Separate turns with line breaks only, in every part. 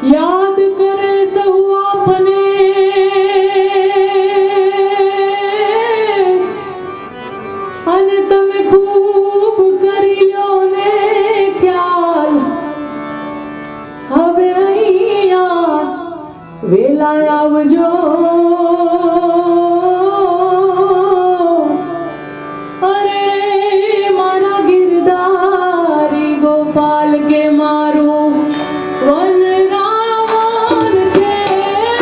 याद करे सौ आपने अने तमे खूब करी लो ने ख्याल हवे अहिया वेला आवजो अरे मारा गिरधारी गोपाल के मारू वन रावण छे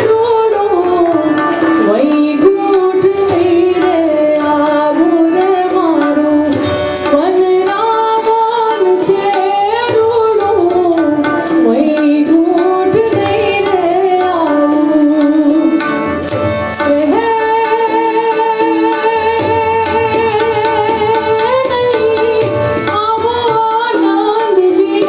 रूड़ू वही गूठ नहीं रे आरू रे मारू वन रावण छे रूड़ू वही गूठ नहीं रे आरू नहीं आवो Anand ji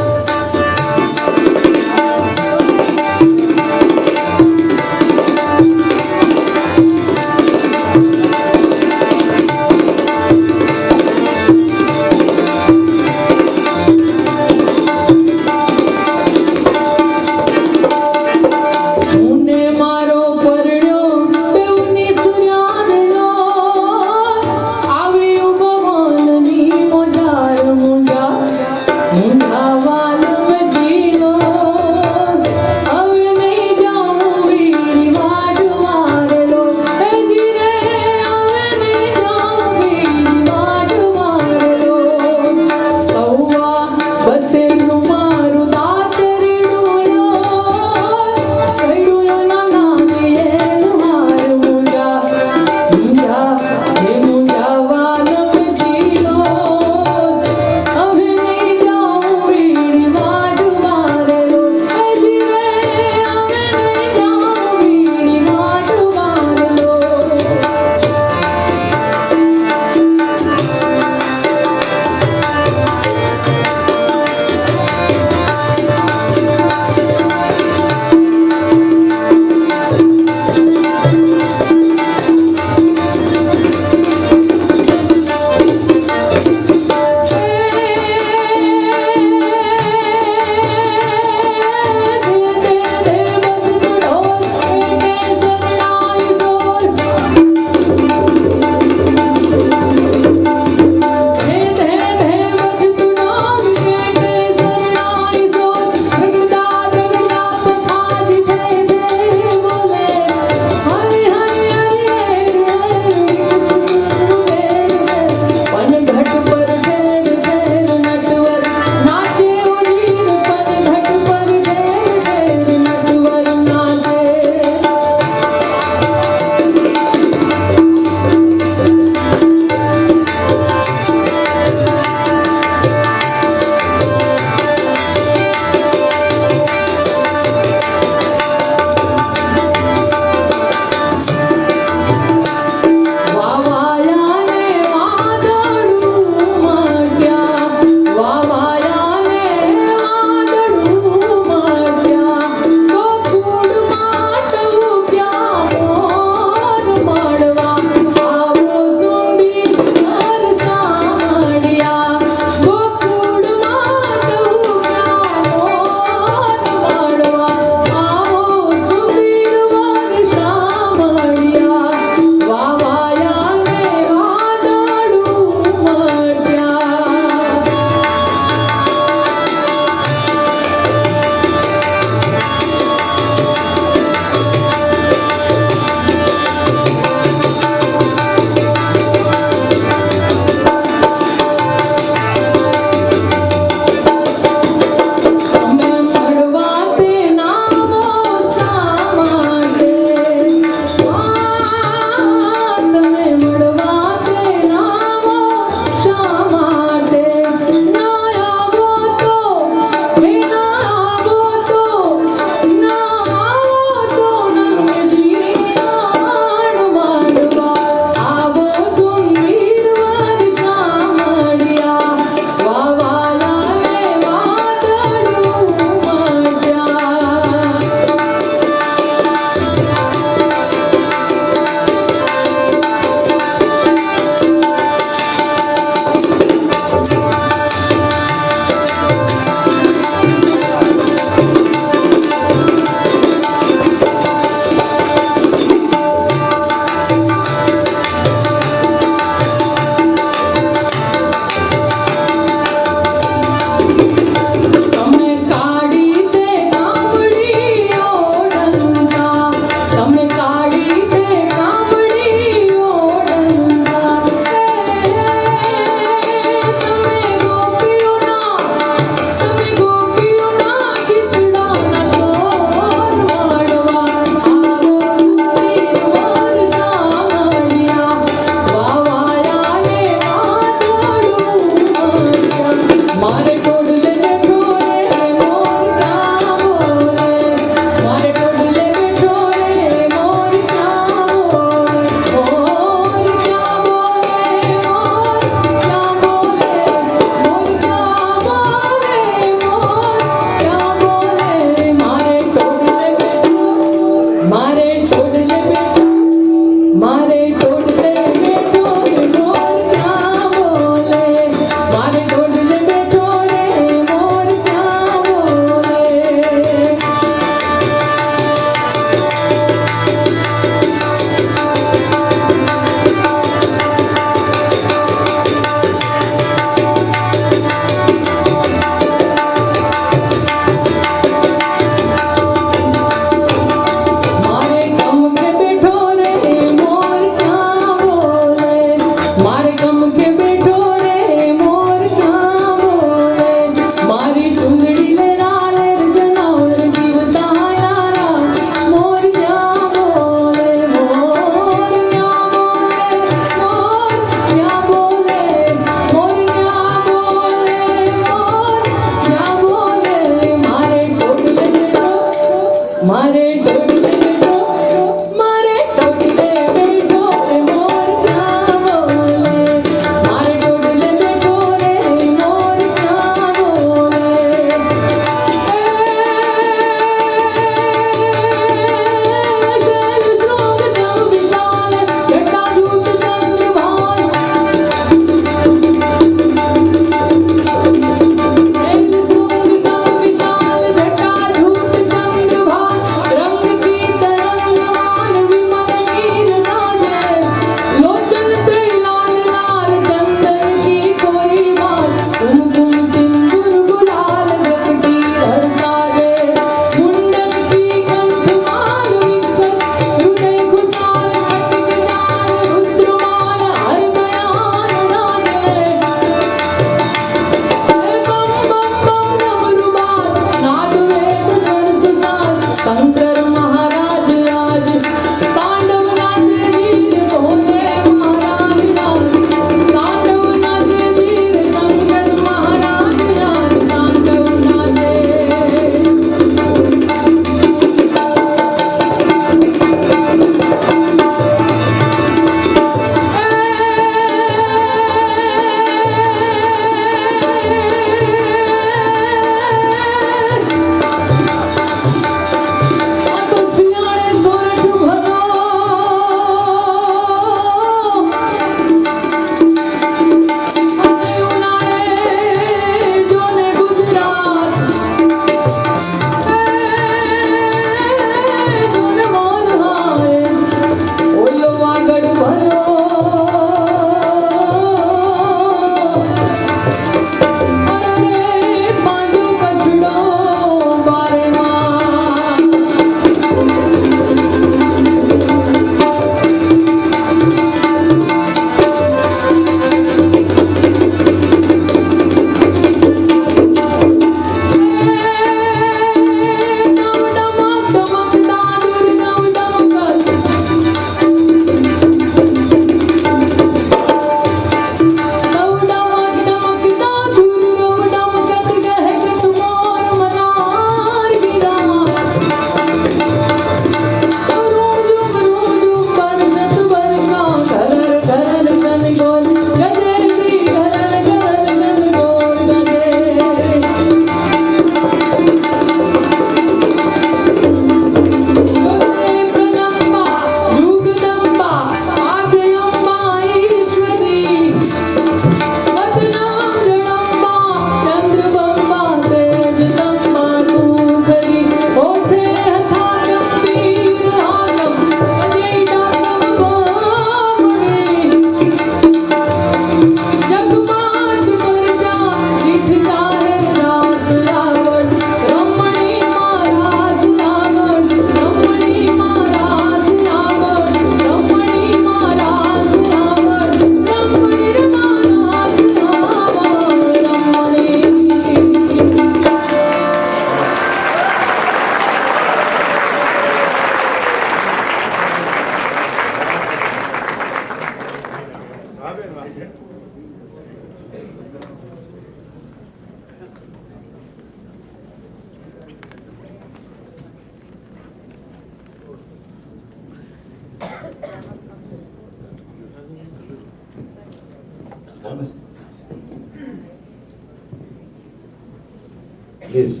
Please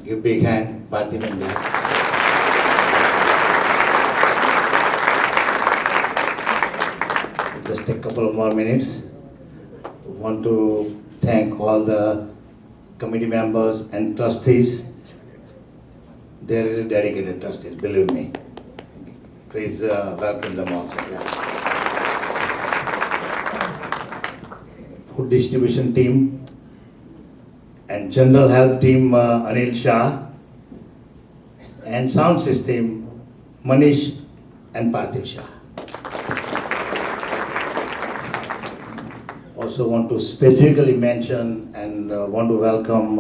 give big hand, Parthiban. Just a couple of more minutes. Want to thank all the committee members and trustees. They're really dedicated trustees, believe me. Please welcome them also. Yeah. Food distribution team and general health team Anil Shah and sound system Manish and Parthiv Shah. Also want to specifically mention and want to welcome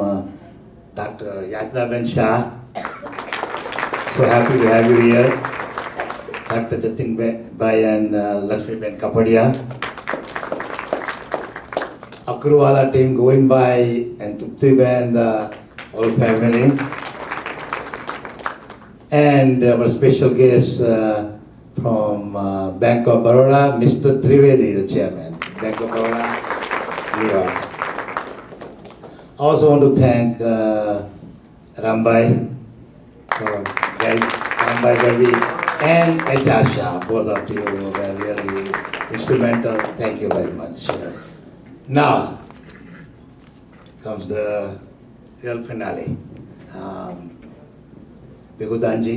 Dr. Yasnaben Shah. So happy to have you here. Dr. Jatin Bhai and Lakshmi Ben Kapadia. Akruwala team going by and Tupti Ben, the whole family. And our special guest from Bank of Baroda, Mr. Trivedi, the chairman. Bank of Baroda, New York. I also want to thank Rambai, Rambai Gavi and HR Shah. Both of you were really instrumental. Thank you very much. Now comes the real finale. Bigudanji.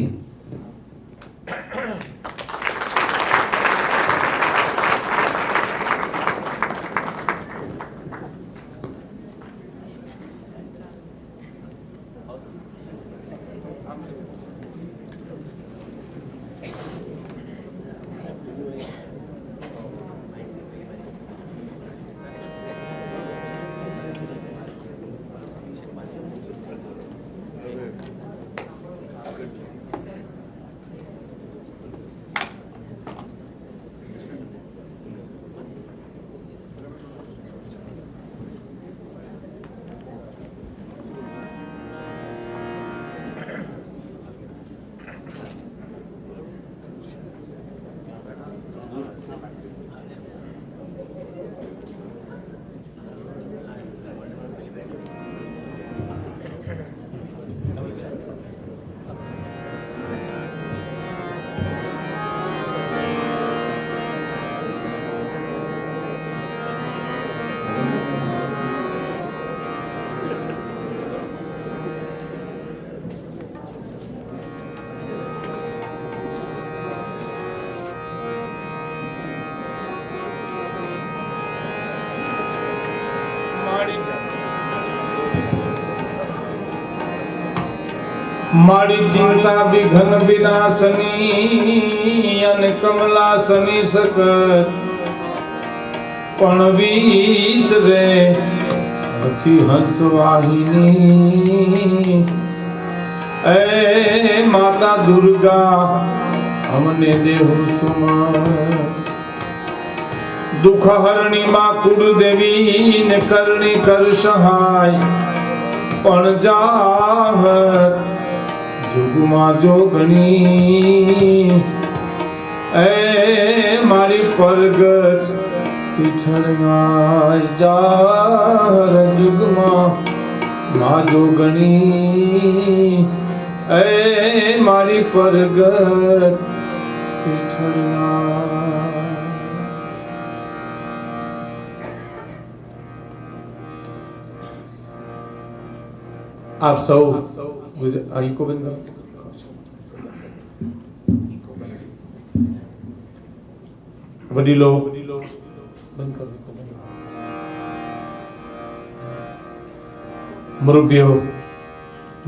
मारी चिंता विघन विनाशनी अन कमलासनी सकत पण वीस रे अति हंस वाहिनी ए माता दुर्गा हमने देहु सुमन दुख हरणी मां कुल देवी ने करणी कर सहाय पण जाहर जुगमा जोगणी ए मारी परगट पिछड़गाय जार जुगमा मा जोगणी ए मारी परगट पिछड़गाय। आप सब इको बंद करो। वडीलो बंद करो। मुरब्बियों,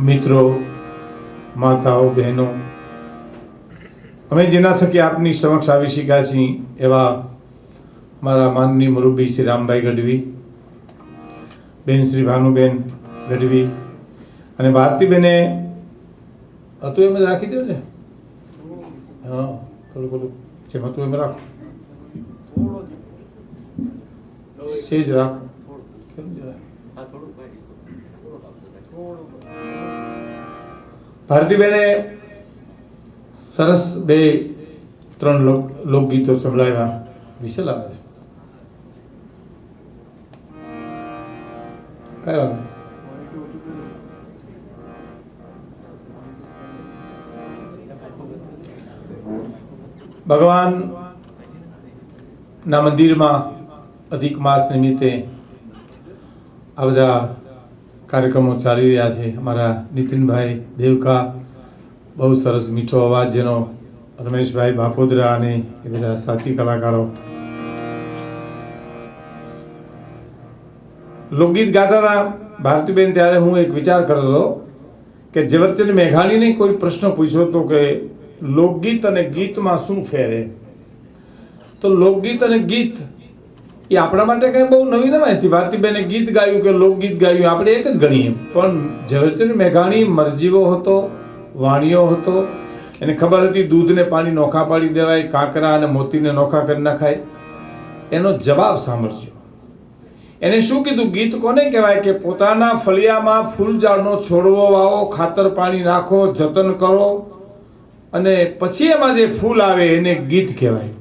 मित्रों, माताओं, बहनों, અમે જેના થકી આપની સમક્ષ આવી શક્યા છીએ એવા મારા માનની મુરબ્બી શ્રી રામભાઈ ગઢવી, બેન શ્રી ભાનુબેન ગઢવી અને ભારતીબેને હતું એમ જ રાખી દો ને. હા, થોડું થોડું જેમ હતું એમ રાખો, સેજ રાખો. ભારતીબેને સરસ બે ત્રણ લોકગીતો સંભળાવ્યા. વિશાલ આવે છે કયા ભગવાનના મંદિરમાં અધિક માસ નિમિત્તે આ બધા કાર્યક્રમો ચાલી રહ્યા છે. અમારા નીતિનભાઈ દેવકા, બહુ સરસ મીઠો અવાજ જેનો, રમેશભાઈ બાપોદરા અને એ બધા સાથી કલાકારો લોકગીત ગાતા હતા. ભારતીબેન, ત્યારે હું એક વિચાર કરતો હતો કે ઝવેરચંદ મેઘાણીને કોઈ પ્રશ્ન પૂછ્યો હતો કે લોકગીત અને ગીતમાં શું ફેર છે? તો લોકગીત અને ગીત એ આપણા માટે કંઈ બહુ નવી નથી. ભારતીબેને ગીત ગાયું કે લોકગીત ગાયું આપણે એક જ ગણીએ. પણ ઝવેરચંદ મેઘાણી મરજીવો હતો, વાણિયો હતો. એને ખબર હતી દૂધને પાણી નોખા પાડી દેવાય, કાંકરા અને મોતીને નોખા કરી નખાય. એનો જવાબ સાંભળજો. એને શું કીધું? ગીત કોને કહેવાય કે પોતાના ફળિયામાં ફૂલ ઝાડનો છોડવો વાવો, ખાતર પાણી નાખો, જતન કરો અને પછી એમાં જે ફૂલ આવે એને ગીત કહેવાય.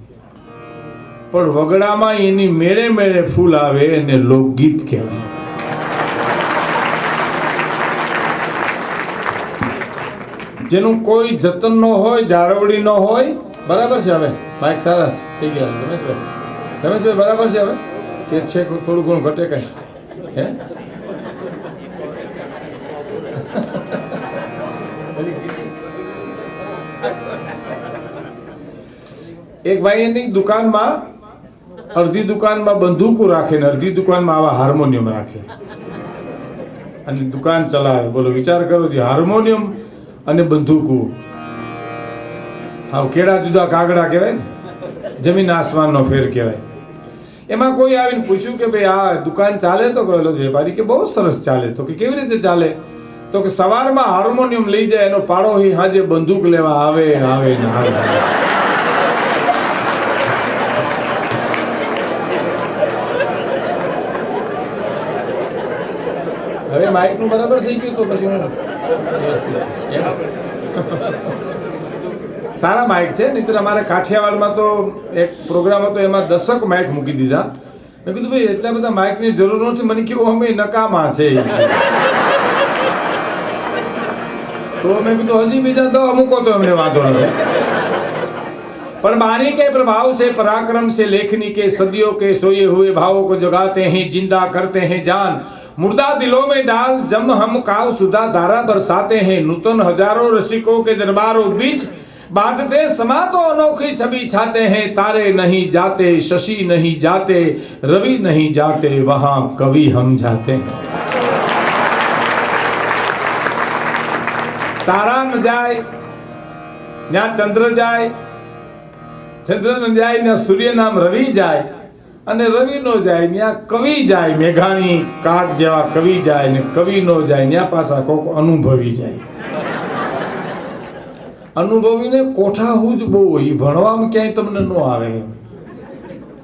પણ વગડામાં એની મેળે મેળે ફૂલ આવે એને લોકગીત કહેવાય. જેનું કોઈ જતન ન હોય, જાળવણી ન હોય. બરાબર છે? હવે માઇક સારા થઈ ગયા. રમેશભાઈ બરાબર છે? હવે કે છે થોડું ઘણું ઘટે કઈ? હે, એક ભાઈ એની દુકાનમાં, અડધી દુકાનમાં બંદૂકો રાખે ને અડધી દુકાનમાં આવા હાર્મોનિયમ રાખે અને દુકાન ચલાવે. બોલો, વિચાર કરો જે હાર્મોનિયમ અને બંદૂકો, હા, કેળા જુદા કાગડા કહેવાય ને, જમીન આસમાનનો ફેર કહેવાય. એમાં કોઈ આવીને પૂછ્યું કે ભાઈ આ દુકાન ચાલે? તો કહેલો વેપારી કે બહુ સરસ ચાલે. તો કે કેવી રીતે ચાલે? તો કે સવારમાં હાર્મોનિયમ લઈ જાય, એનો પાડોશી હાજે બંદૂક લેવા આવે આવે ને આવે. હવે માઇક નું બરાબર થઈ ગયું તો પછી હું સારા માઇક છે. નહીં અમારે કાઠિયાવાડમાં તો એક પ્રોગ્રામ હતો, એમાં 10 માઇક મૂકી દીધા. મેં કીધું ભાઈ એટલા બધા માઇકની જરૂર નથી. મને કેવું અમે નકામા છે. તો મેં કીધું હજી બીજા 10 મૂકો તો અમને વાંધો નથી. पर बानी के प्रभाव से, पराक्रम से, लेखनी के सदियों के सोए हुए भावों को जगाते हैं, जिंदा करते हैं जान. मुर्दा दिलों में डाल जम हम काव सुधा धारा बरसाते हैं. नूतन हजारों रसिकों के दरबारों बीच बांधते समा तो अनोखी छवि छाते हैं. तारे नहीं जाते, शशि नहीं जाते, रवि नहीं जाते, वहां कवि हम जाते हैं. तारा न जाए ત્યાં ચંદ્ર જાય, ચંદ્ર ન જાય ત્યાં સૂર્ય નામ રવિ જાય, અને રવિ નો જાય ત્યાં કવિ જાય. મેઘાણી કાગ જેવા કવિ જાય, ને કવિ નો જાય ત્યાં પાછા કોક અનુભવી જાય. અનુભવીને કોઠાહું જ બહુ હોય, ભણવામાં ક્યાંય તમને ન આવે.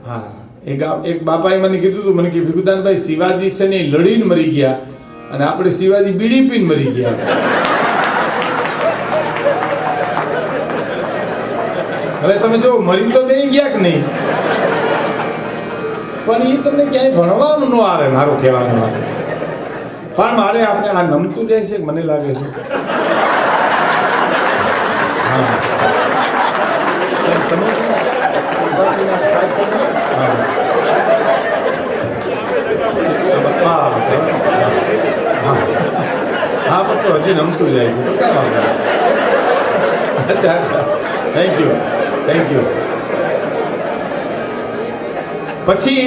હા, એક બાપાએ મને કીધું હતું, મને કે ભીખુદાનભાઈ શિવાજી છે ને લડીને મરી ગયા અને આપણે શિવાજી બીડી પીને મરી ગયા. હવે તમે જો મરી તો નહીં ગયા કે નહીં, પણ એ તમને ક્યાંય ભણવાનું ન આવે. મારું કહેવાનું આવે. પણ મારે આપણે આ નમતું જાય છે મને લાગે છે. હા, તમે હા, પણ તો હજી નમતું જાય છે. અચ્છા અચ્છા, થેન્ક યુ થેન્ક યુ. પછી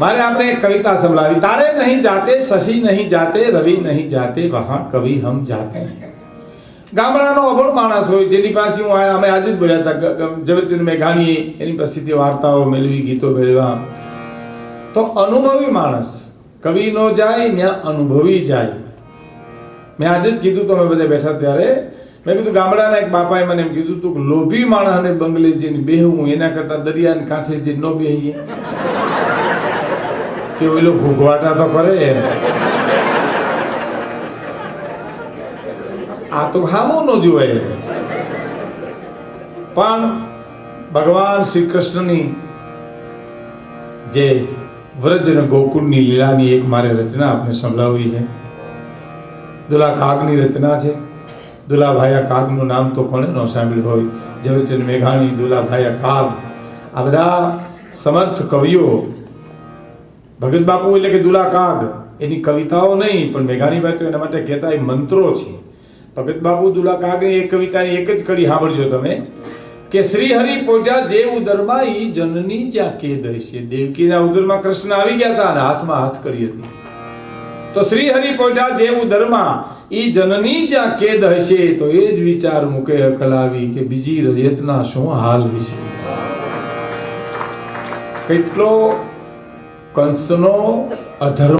મારે આપણે એક કવિતા સંભળાવી. તારે નહીં જાતે, શશી નહીં જાતે, રવિ નહીં જાતે, વહાં કવિ હમ જાતે. ગામડાનો અભણ માણસ હોય, જેની પાસે હું અમે આજે જ બોલ્યા હતા, ઝવેરચંદ મેઘાણીએ એની પાસેથી વાર્તાઓ મેળવી, ગીતો મેળવ્યા. તો અનુભવી માણસ, કવિ નો જાય ત્યાં અનુભવી જાય. મેં આજે જ કીધું તો અમે બધા બેઠા ત્યારે મેં કીધું ગામડાના એક બાપાએ મને એમ કીધું તું લોભી માણસને બંગલે જઈને બેહવું એના કરતા દરિયાને કાંઠે જઈને ન બેહીએ કે ઓલો ઘૂઘવાટા તો કરે. આ તો હામો ન જોવાય. પણ ભગવાન શ્રી કૃષ્ણની જે વ્રજ અને ગોકુળની લીલાની એક મારે રચના આપને સંભળાવી છે. દુલા કાગની રચના છે. દુલાભાયા કાગનું નામ તો કોણે ન સાંભળ્યું હોય? ઝવેરચંદ મેઘાણી, દુલાભાયા કાગ, આ બધા સમર્થ કવિઓ. ભગત બાપુ એટલે કે દુલા કાગ, એની કવિતાઓ નહીં, પણ મેઘાણીભાઈ તો એના માટે કહેતા એ મંત્રો છે. ભગત બાપુ દુલા કાગની એક કવિતાની એક જ કડી સાંભળજો તમે, કે શ્રી હરિ પોઢ્યા જે ઉદરમાં ઈ જનની જ્યાં કેદ હશે. દેવકીના ઉદરમાં કૃષ્ણ આવી ગયા હતા અને હાથમાં હાથ કરી હતી. તો શ્રી હરિ પોઢ્યા જે ઉદરમાં ઈ જનની જ્યાં કેદ હશે, તો એ જ વિચાર મૂકે અકલાવી કે બીજી રયતના શું હાલ હશે. કેટલો કંસનો અધર્મ